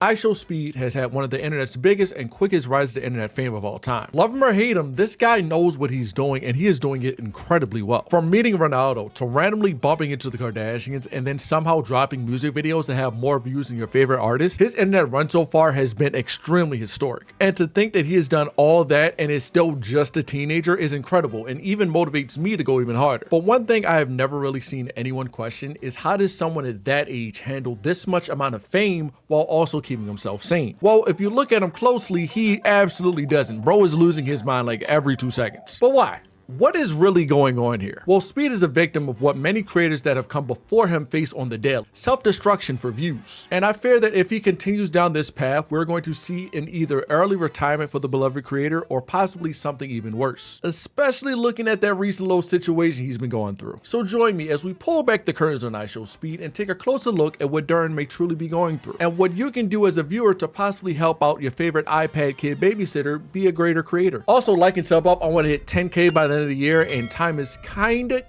IShowSpeed has had one of the internet's biggest and quickest rise to internet fame of all time. Love him or hate him, this guy knows what he's doing and he is doing it incredibly well. From meeting Ronaldo to randomly bumping into the Kardashians and then somehow dropping music videos that have more views than your favorite artist, his internet run so far has been extremely historic. And to think that he has done all that and is still just a teenager is incredible and even motivates me to go even harder. But one thing I have never really seen anyone question is how does someone at that age handle this much amount of fame while also keeping himself sane? Well, if you look at him closely, he absolutely doesn't. Bro is losing his mind like every 2 seconds. But why? What is really going on here? Well, Speed is a victim of what many creators that have come before him face on the daily: self-destruction for views. And I fear that if he continues down this path, we're going to see an either early retirement for the beloved creator or possibly something even worse, especially looking at that recent low situation he's been going through. So join me as we pull back the curtains on IShowSpeed and take a closer look at what Darren may truly be going through and what you can do as a viewer to possibly help out your favorite iPad kid babysitter be a greater creator. Also, like and sub up. I want to hit 10K by the end of the year and time is kinda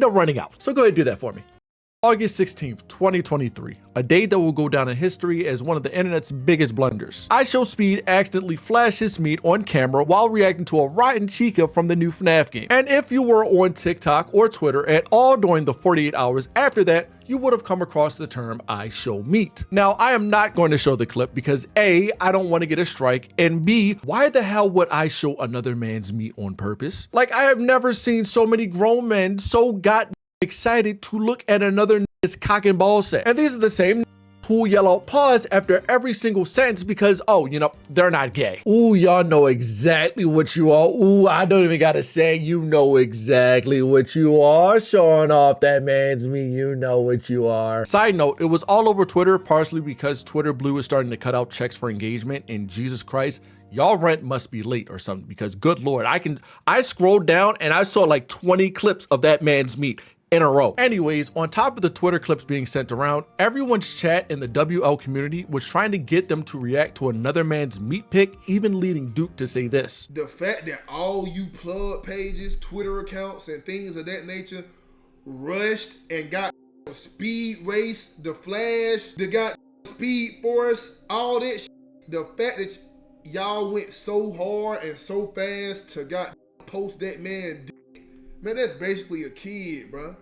running out. So go ahead and do that for me. August 16th, 2023, a day that will go down in history as one of the internet's biggest blunders. IShowSpeed accidentally flashed his meat on camera while reacting to a rotten chica from the new FNAF game. And if you were on TikTok or Twitter at all during the 48 hours after that, you would have come across the term I show meat. Now, I am not going to show the clip because A, I don't want to get a strike, and B, why the hell would I show another man's meat on purpose? Like, I have never seen so many grown men so goddamn excited to look at another nigga's cock and ball set. And these are the same who yell out pause after every single sentence because, oh, you know, they're not gay. Ooh, y'all know exactly what you are. Ooh, I don't even gotta say, you know exactly what you are. Showing off that man's meat, you know what you are. Side note, it was all over Twitter, partially because Twitter Blue is starting to cut out checks for engagement, and Jesus Christ, y'all rent must be late or something because good Lord, I scrolled down and I saw like 20 clips of that man's meat in a row. Anyways, on top of the Twitter clips being sent around, everyone's chat in the WL community was trying to get them to react to another man's meat pic, even leading Duke to say this: the fact that all you plug pages, Twitter accounts, and things of that nature rushed and got Speed Race, The Flash, the got Speed Force, all that shit. The fact that y'all went so hard and so fast to post that man that's basically a kid, bro.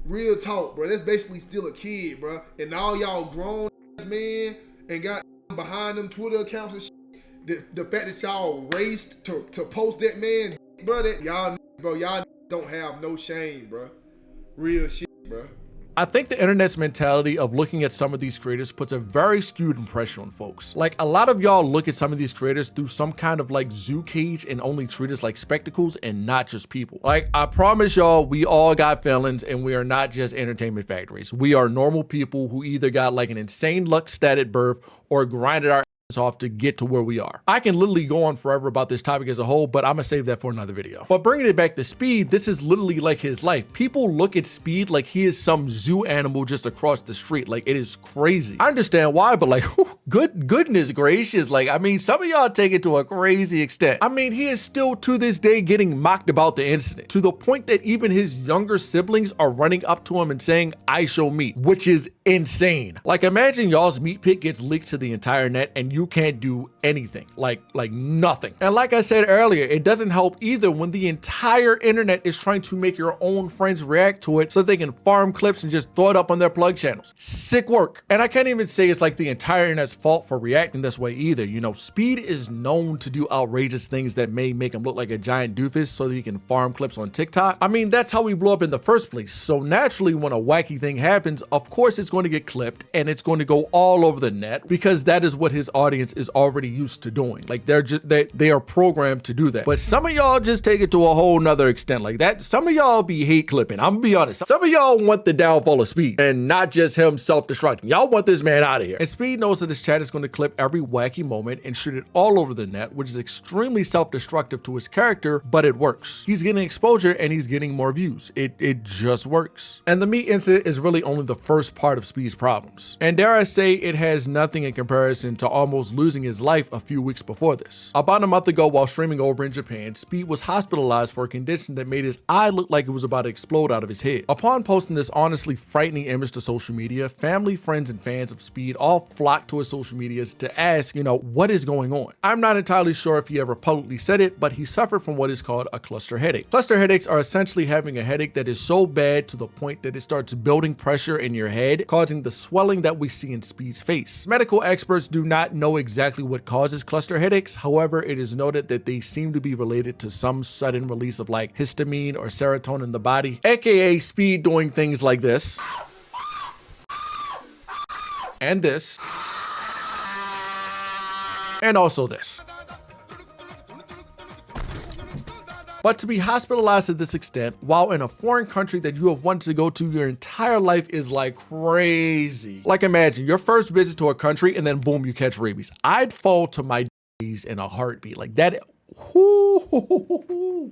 Real talk, bro. That's basically still a kid, bro. And all y'all grown man and got behind them Twitter accounts and shit. The fact that y'all raced to post that man, bro, that y'all don't have no shame, bro. Real shit, bro. I think the internet's mentality of looking at some of these creators puts a very skewed impression on folks. Like, a lot of y'all look at some of these creators through some kind of like zoo cage and only treat us like spectacles and not just people. Like, I promise y'all, we all got feelings and we are not just entertainment factories. We are normal people who either got like an insane luck stat at birth or grinded our off to get to where we are. I can literally go on forever about this topic as a whole, but I'm gonna save that for another video. But bringing it back to Speed, this is literally like his life. People look at Speed like he is some zoo animal just across the street. Like, it is crazy. I understand why, but like, goodness gracious. Like, I mean, some of y'all take it to a crazy extent. I mean, he is still to this day getting mocked about the incident, to the point that even his younger siblings are running up to him and saying, I show meat, which is insane. Like, imagine y'all's meat pic gets leaked to the entire net and you can't do anything, like nothing. And like I said earlier, it doesn't help either when the entire internet is trying to make your own friends react to it so they can farm clips and just throw it up on their plug channels. Sick work. And I can't even say it's like the entire internet's fault for reacting this way either. You know, Speed is known to do outrageous things that may make him look like a giant doofus so that he can farm clips on TikTok. I mean, that's how we blew up in the first place. So naturally, when a wacky thing happens, of course it's going to get clipped and it's going to go all over the net because that is what his audience is already used to doing. Like, they are programmed to do that. But some of y'all just take it to a whole nother extent like that. Some of y'all be hate clipping. I'm gonna be honest. Some of y'all want the downfall of Speed and not just him self-destructing. Y'all want this man out of here. And Speed knows that his chat is going to clip every wacky moment and shoot it all over the net, which is extremely self-destructive to his character, but it works. He's getting exposure and he's getting more views. It just works. And the meat incident is really only the first part of Speed's problems. And dare I say, it has nothing in comparison to almost almost losing his life a few weeks before this. About a month ago, while streaming over in Japan, Speed was hospitalized for a condition that made his eye look like it was about to explode out of his head. Upon posting this honestly frightening image to social media, family, friends, and fans of Speed all flocked to his social medias to ask, what is going on? I'm not entirely sure if he ever publicly said it, but he suffered from what is called a cluster headache. Cluster headaches are essentially having a headache that is so bad to the point that it starts building pressure in your head, causing the swelling that we see in Speed's face. Medical experts do not know exactly what causes cluster headaches. However, it is noted that they seem to be related to some sudden release of like histamine or serotonin in the body, aka Speed doing things like this and this and also this. But to be hospitalized to this extent while in a foreign country that you have wanted to go to your entire life is like crazy. Like imagine your first visit to a country and then boom, you catch rabies. I'd fall to my knees in a heartbeat like that.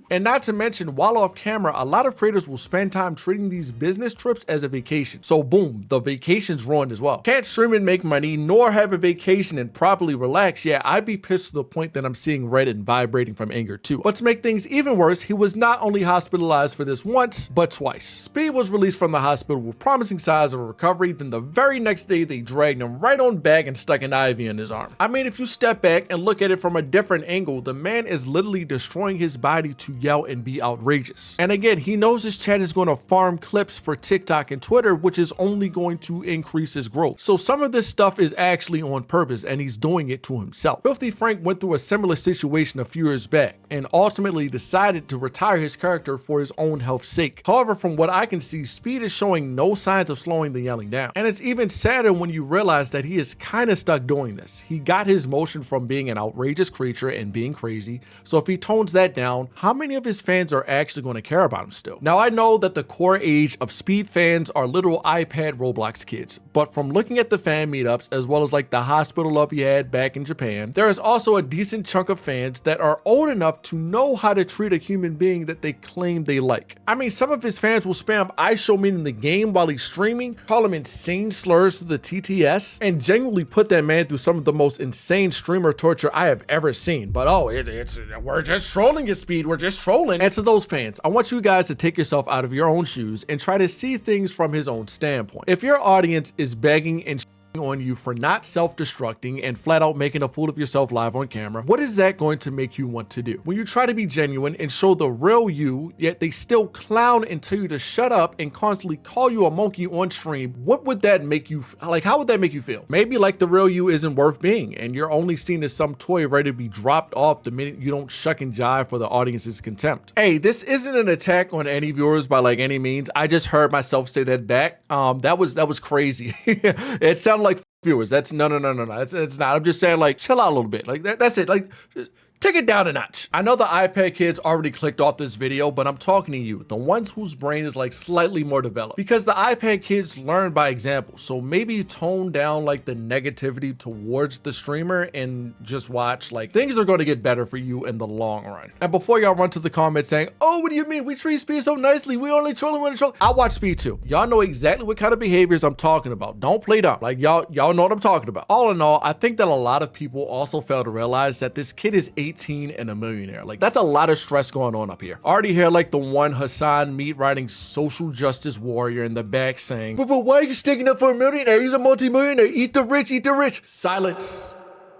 And not to mention, while off camera, a lot of creators will spend time treating these business trips as a vacation. So boom, the vacation's ruined as well. Can't stream and make money, nor have a vacation and properly relax. Yeah, I'd be pissed to the point that I'm seeing red and vibrating from anger too. But to make things even worse, he was not only hospitalized for this once, but twice. Speed was released from the hospital with promising signs of a recovery, then the very next day they dragged him right on back and stuck an IV in his arm. I mean, if you step back and look at it from a different angle, the man is literally destroying his body to yell and be outrageous. And again, he knows his chat is going to farm clips for TikTok and Twitter, which is only going to increase his growth. So some of this stuff is actually on purpose and he's doing it to himself. Filthy Frank went through a similar situation a few years back and ultimately decided to retire his character for his own health's sake. However, from what I can see, Speed is showing no signs of slowing the yelling down. And it's even sadder when you realize that he is kind of stuck doing this. He got his motion from being an outrageous creature and being crazy. So if he tones that down, how many of his fans are actually going to care about him still? Now, I know that the core age of Speed fans are literal iPad Roblox kids, but from looking at the fan meetups as well as like the hospital love he had back in Japan, there is also a decent chunk of fans that are old enough to know how to treat a human being that they claim they like. I mean, some of his fans will spam IShowSpeed in the game while he's streaming, call him insane slurs through the TTS, and genuinely put that man through some of the most insane streamer torture I have ever seen. But we're just trolling his Speed, we're just trolling. And to those fans, I want you guys to take yourself out of your own shoes and try to see things from his own standpoint. If your audience is begging and on you for not self-destructing and flat out making a fool of yourself live on camera, what is that going to make you want to do? When you try to be genuine and show the real you, yet they still clown and tell you to shut up and constantly call you a monkey on stream, what would that make you, like, how would that make you feel? Maybe like the real you isn't worth being and you're only seen as some toy ready to be dropped off the minute you don't shuck and jive for the audience's contempt. Hey, this isn't an attack on any viewers by like any means. I just heard myself say that back. That was crazy. It sounded like viewers. That's no. It's not. I'm just saying, like, chill out a little bit. Like that's it. Like, just take it down a notch. I know the iPad kids already clicked off this video, but I'm talking to you, the ones whose brain is like slightly more developed, because the iPad kids learn by example. So maybe tone down like the negativity towards the streamer and just watch. Like, things are going to get better for you in the long run. And before y'all run to the comments saying, oh, what do you mean? We treat Speed so nicely. We only trolling when it's trolling. I watch Speed too. Y'all know exactly what kind of behaviors I'm talking about. Don't play dumb. Like y'all know what I'm talking about. All in all, I think that a lot of people also fail to realize that this kid is 18 and a millionaire. Like, that's a lot of stress going on up here. Already hear like the one Hassan meat riding social justice warrior in the back saying, but why are you sticking up for a millionaire? He's a multi-millionaire. Eat the rich, eat the rich. Silence.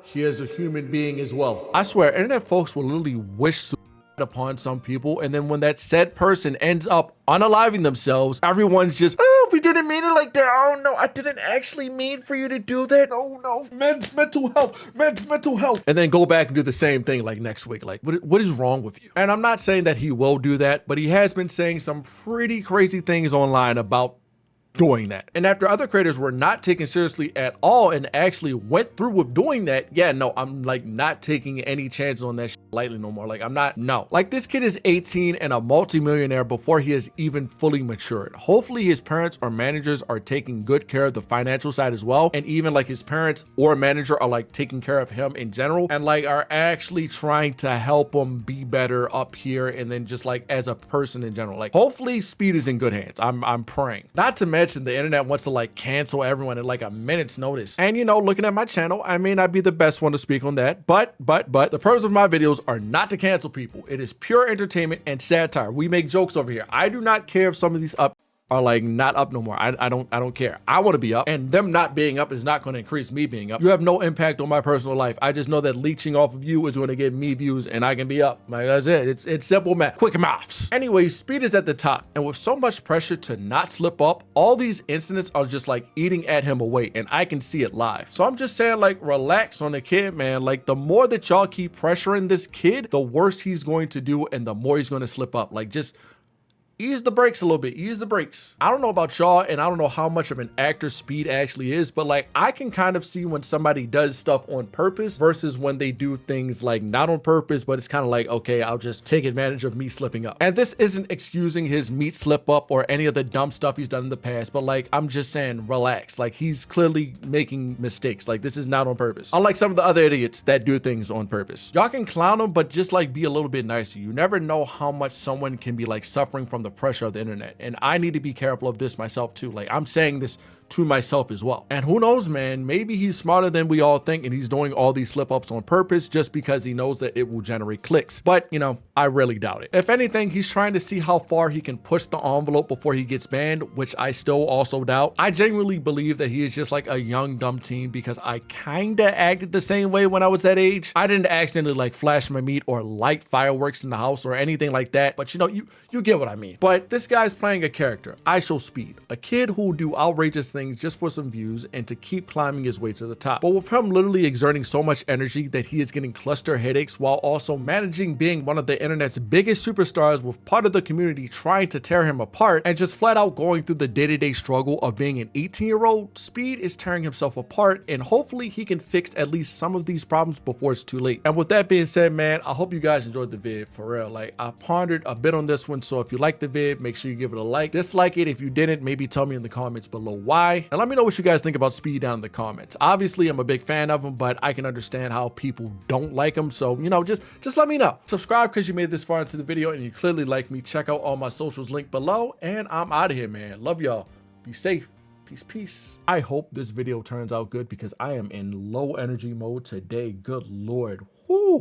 He is a human being as well. I swear, internet folks will literally wish upon some people, and then when that said person ends up unaliving themselves, everyone's just, oh, we didn't mean it like that. Oh no, I didn't actually mean for you to do that. Oh no, men's mental health. And then go back and do the same thing like next week. Like, what is wrong with you? And I'm not saying that he will do that, but he has been saying some pretty crazy things online about doing that. And after other creators were not taken seriously at all and actually went through with doing that, yeah, no, I'm like not taking any chances on that shit. lightly no more. Like, I'm not, no. Like, this kid is 18 and a multimillionaire before he has even fully matured. Hopefully his parents or managers are taking good care of the financial side as well. And even like his parents or manager are like taking care of him in general and like are actually trying to help him be better up here. And then just like as a person in general, like hopefully Speed is in good hands. I'm praying. Not to mention the internet wants to like cancel everyone in like a minute's notice. And you know, looking at my channel, I may not be the best one to speak on that, but the purpose of my videos are not to cancel people. It is pure entertainment and satire. We make jokes over here. I do not care if some of these are like not up no more. I don't care. I want to be up, and them not being up is not going to increase me being up. You have no impact on my personal life. I just know that leeching off of you is going to get me views and I can be up. Like, that's it. It's simple math. Quick maths. Anyway, Speed is at the top, and with so much pressure to not slip up, all these incidents are just like eating at him away, and I can see it live. So I'm just saying, like, relax on the kid, man. Like, the more that y'all keep pressuring this kid, the worse he's going to do and the more he's going to slip up. Like, just ease the brakes a little bit. Ease the brakes. I don't know about y'all, and I don't know how much of an actor Speed actually is, but like I can kind of see when somebody does stuff on purpose versus when they do things like not on purpose, but it's kind of like, okay, I'll just take advantage of me slipping up. And this isn't excusing his meat slip up or any of the dumb stuff he's done in the past, but like I'm just saying, relax. Like, he's clearly making mistakes. Like, this is not on purpose. Unlike some of the other idiots that do things on purpose. Y'all can clown them, but just like be a little bit nicer. You never know how much someone can be like suffering from the pressure of the internet, and I need to be careful of this myself too. Like, I'm saying this to myself as well. And who knows, man, maybe he's smarter than we all think and he's doing all these slip ups on purpose just because he knows that it will generate clicks. But you know, I really doubt it. If anything, he's trying to see how far he can push the envelope before he gets banned, which I still also doubt. I genuinely believe that he is just like a young dumb teen because I kinda acted the same way when I was that age. I didn't accidentally like flash my meat or light fireworks in the house or anything like that, but you know, you get what I mean. But this guy's playing a character, IShowSpeed, a kid who will do outrageous things just for some views and to keep climbing his way to the top. But with him literally exerting so much energy that he is getting cluster headaches while also managing being one of the internet's biggest superstars with part of the community trying to tear him apart and just flat out going through the day-to-day struggle of being an 18-year-old, Speed is tearing himself apart, and hopefully he can fix at least some of these problems before it's too late. And with that being said, man, I hope you guys enjoyed the vid for real. Like, I pondered a bit on this one, so if you liked the vid, make sure you give it a like. Dislike it if you didn't, maybe tell me in the comments below why. And let me know what you guys think about Speed down in the comments. Obviously, I'm a big fan of him, but I can understand how people don't like him. So, you know, just let me know. Subscribe because you made this far into the video and you clearly like me. Check out all my socials linked below, and I'm out of here, man. Love y'all. Be safe. Peace, peace. I hope this video turns out good because I am in low energy mode today. Good Lord. Whoo.